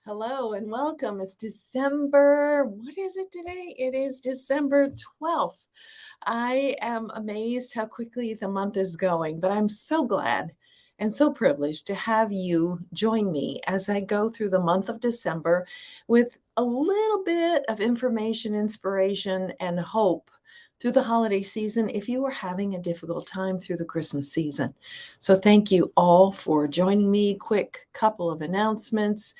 Hello and welcome. It's December. What is it today? It is December 12th. I am amazed how quickly the month is going, but I'm so glad and so privileged to have you join me as I go through the month of December with a little bit of information, inspiration, and hope through the holiday season if you are having a difficult time through the Christmas season. So thank you all for joining me. Quick couple of announcements.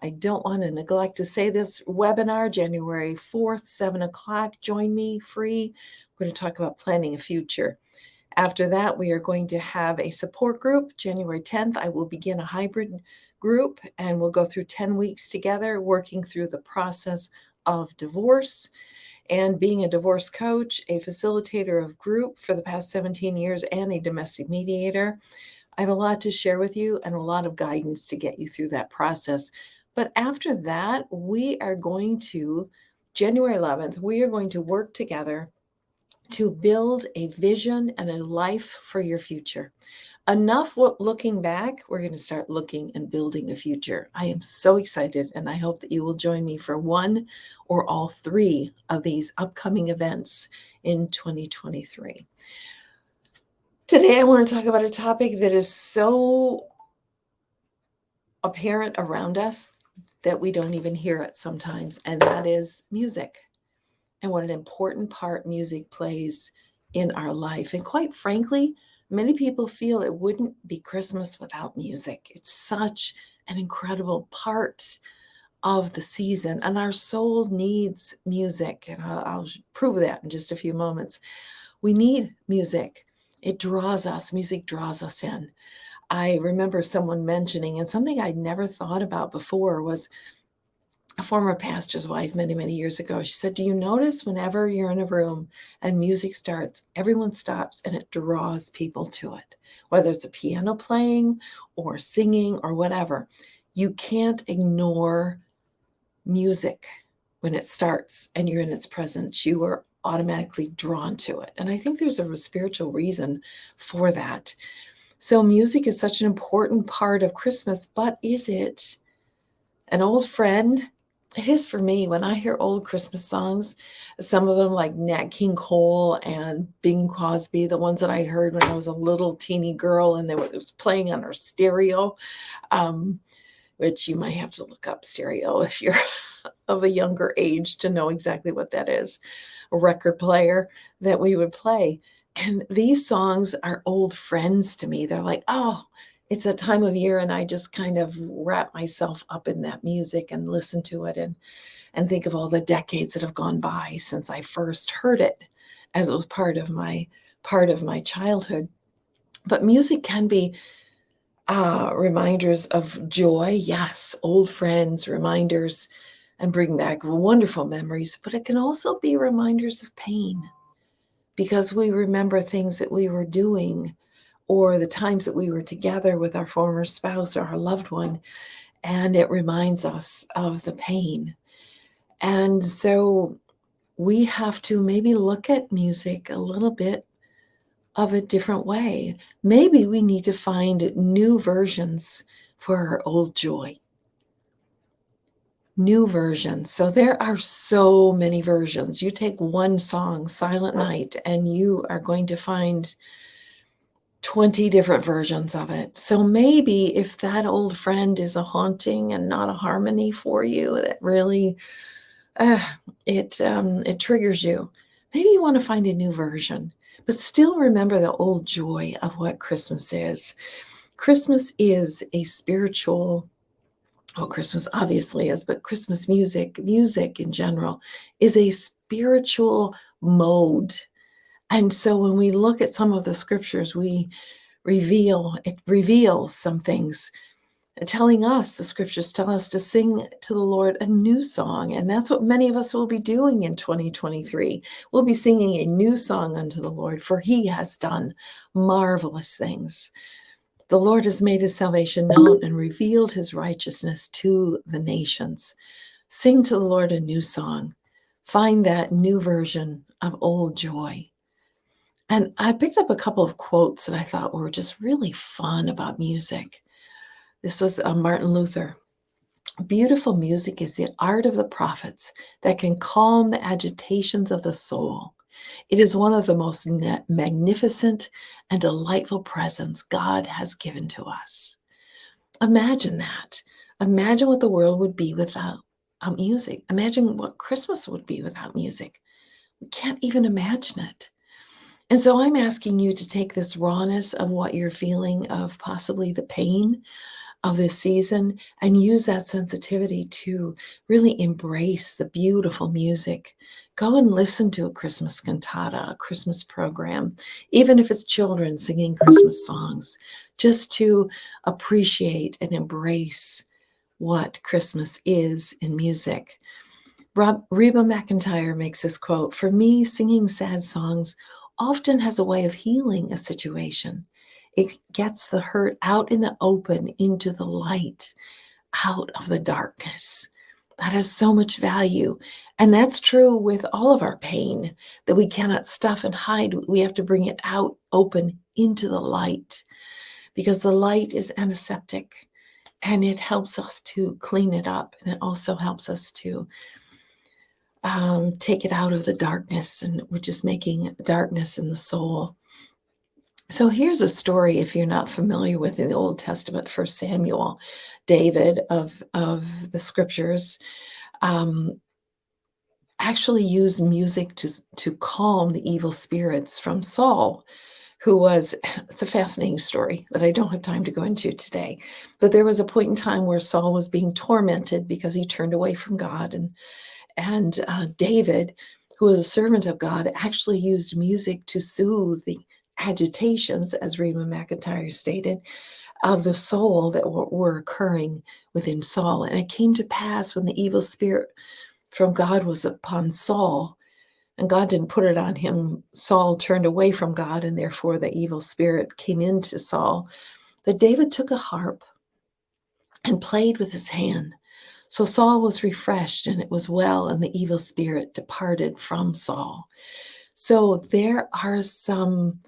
I don't want to neglect to say this webinar, January 4th, 7 o'clock. Join me free. We're going to talk about planning a future. After that, we are going to have a support group. January 10th, I will begin a hybrid group and we'll go through 10 weeks together, working through the process of divorce. And being a divorce coach, a facilitator of group for the past 17 years, and a domestic mediator, I have a lot to share with you and a lot of guidance to get you through that process. But after that, we are going to, January 11th, we are going to work together to build a vision and a life for your future. Enough looking back, we're going to start looking and building a future. I am so excited, and I hope that you will join me for one or all three of these upcoming events in 2023. Today, I want to talk about a topic that is so apparent around us that we don't even hear it sometimes, and that is music and what an important part music plays in our life. And quite frankly, many people feel it wouldn't be Christmas without music. It's such an incredible part of the season, and our soul needs music. And I'll prove that in just a few moments. We need music. It draws us. Music draws us in. I remember someone mentioning, and something I'd never thought about before was a former pastor's wife many, many years ago. She said, do you notice whenever you're in a room and music starts, everyone stops and it draws people to it, whether it's a piano playing or singing or whatever. You can't ignore music when it starts and you're in its presence. You are automatically drawn to it. And I think there's a spiritual reason for that. So music is such an important part of Christmas, but is it an old friend? It is for me. When I hear old Christmas songs, some of them like Nat King Cole and Bing Crosby, the ones that I heard when I was a little teeny girl and it was playing on our stereo, which you might have to look up stereo if you're of a younger age to know exactly what that is, a record player that we would play. And these songs are old friends to me. They're like, oh, it's a time of year, and I just kind of wrap myself up in that music and listen to it and think of all the decades that have gone by since I first heard it, as it was part of my childhood. But music can be reminders of joy, yes, old friends, reminders, and bring back wonderful memories. But it can also be reminders of pain, because we remember things that we were doing or the times that we were together with our former spouse or our loved one, and it reminds us of the pain. And so we have to maybe look at music a little bit of a different way. Maybe we need to find new versions for our old joy. New versions. So there are so many versions. You take one song, Silent Night, and you are going to find 20 different versions of it. So maybe if that old friend is a haunting and not a harmony for you, that really uh, it triggers you. Maybe you want to find a new version, but still remember the old joy of what Christmas is. Christmas is a spiritual, well, Christmas obviously is, but Christmas music in general, is a spiritual mode. And so when we look at some of the scriptures, it reveals some things, telling us, the scriptures tell us to sing to the Lord a new song. And that's what many of us will be doing in 2023. We'll be singing a new song unto the Lord, for he has done marvelous things. The Lord has made his salvation known and revealed his righteousness to the nations. Sing to the Lord a new song. Find that new version of old joy. And I picked up a couple of quotes that I thought were just really fun about music. This was Martin Luther. Beautiful music is the art of the prophets that can calm the agitations of the soul. It is one of the most magnificent and delightful presents God has given to us. Imagine that. Imagine what the world would be without music. Imagine what Christmas would be without music. We can't even imagine it. And so I'm asking you to take this rawness of what you're feeling, of possibly the pain of this season, and use that sensitivity to really embrace the beautiful music. Go and listen to a Christmas cantata, a Christmas program, even if it's children singing Christmas songs, just to appreciate and embrace what Christmas is in music. Reba McEntire makes this quote: "For me, singing sad songs often has a way of healing a situation. It gets the hurt out in the open into the light, out of the darkness." That has so much value. And that's true with all of our pain that we cannot stuff and hide. We have to bring it out open into the light, because the light is antiseptic and it helps us to clean it up. And it also helps us to take it out of the darkness, and we're just making darkness in the soul. So here's a story, if you're not familiar with, in the Old Testament, for Samuel. David of the scriptures actually used music to calm the evil spirits from Saul, who was, it's a fascinating story that I don't have time to go into today. But there was a point in time where Saul was being tormented because he turned away from God. And David, who was a servant of God, actually used music to soothe the agitations, as Reba McEntire stated, of the soul that were occurring within Saul. And it came to pass, when the evil spirit from God was upon Saul, and God didn't put it on him, Saul turned away from God, and therefore the evil spirit came into Saul, that David took a harp and played with his hand. So Saul was refreshed, and it was well, and the evil spirit departed from Saul. So there are some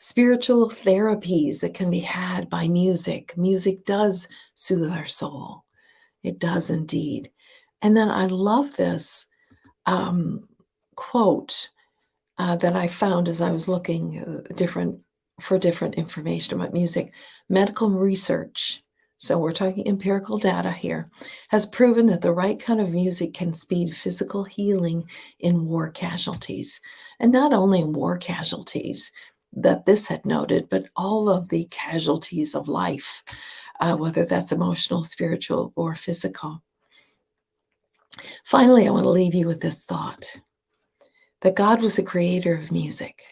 spiritual therapies that can be had by music. Music does soothe our soul. It does indeed. And then I love this quote that I found as I was looking for different information about music. Medical research, so we're talking empirical data here, has proven that the right kind of music can speed physical healing in war casualties. And not only in war casualties that this had noted, but all of the casualties of life, whether that's emotional, spiritual, or physical. Finally, I want to leave you with this thought, that God was the creator of music.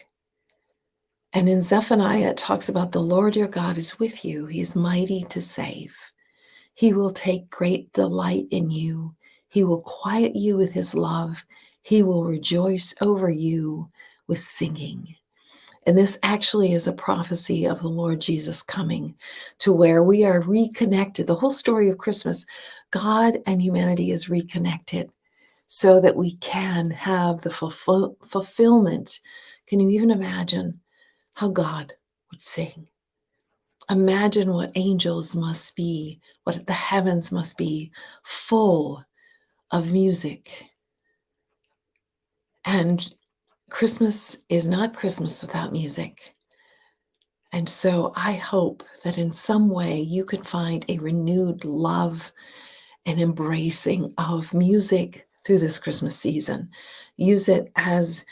And in Zephaniah, it talks about the Lord your God is with you. He is mighty to save. He will take great delight in you. He will quiet you with his love. He will rejoice over you with singing. And this actually is a prophecy of the Lord Jesus coming, to where we are reconnected. The whole story of Christmas, God and humanity is reconnected, so that we can have the fulfillment. Can you even imagine how God would sing? Imagine what angels must be, what the heavens must be full of music. And Christmas is not Christmas without music. And so I hope that in some way you can find a renewed love and embracing of music through this Christmas season. Use it as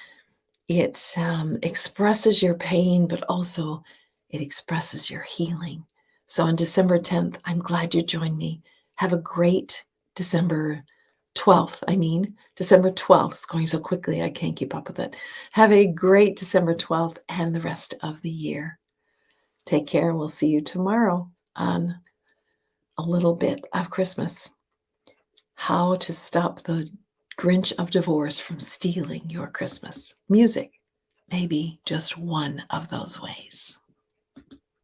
it expresses your pain, but also it expresses your healing. So on December 10th, I'm glad you joined me. Have a great December 12th. December 12th. It's going so quickly, I can't keep up with it. Have a great December 12th and the rest of the year. Take care, and we'll see you tomorrow on a little bit of Christmas. How to stop the Grinch of divorce from stealing your Christmas. Music, maybe just one of those ways.